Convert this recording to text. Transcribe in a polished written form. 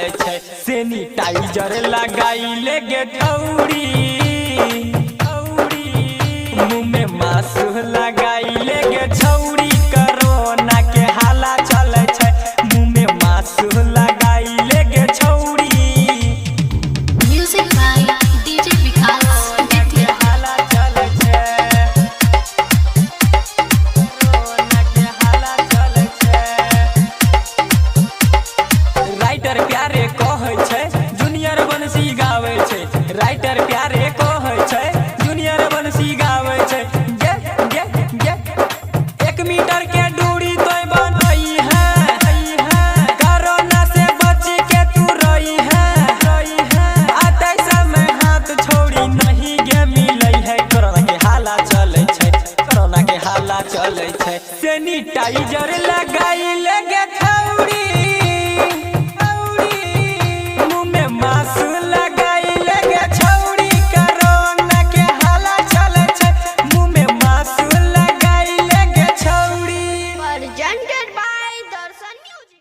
चले छै। सैनिटाइजर लगाइले गे छौरी, मुँह में मास्क लगाइले गे छौरी, कोरोना के हाला चले छै। मुँह में मास्क लगाइले गे छौरी। म्यूजिक बाय डीजे विकास विद्या। हाला चले छै, कोरोना के हाला चले छै। राइटर प्यारे कहै छै, जूनियर बंसी गावे छै। राइटर प्यारे कहै छै, जूनियर बंसी गावे छै। गे गे गे 1 मीटर के दूरी तोय बनई है, कोरोना से बच के तू रही है। आते समय हाथ छोड़ी नहीं गे मिलई है। कोरोना के हाला चले छै, कोरोना के हाला चले छै। सैनिटाइजर लगा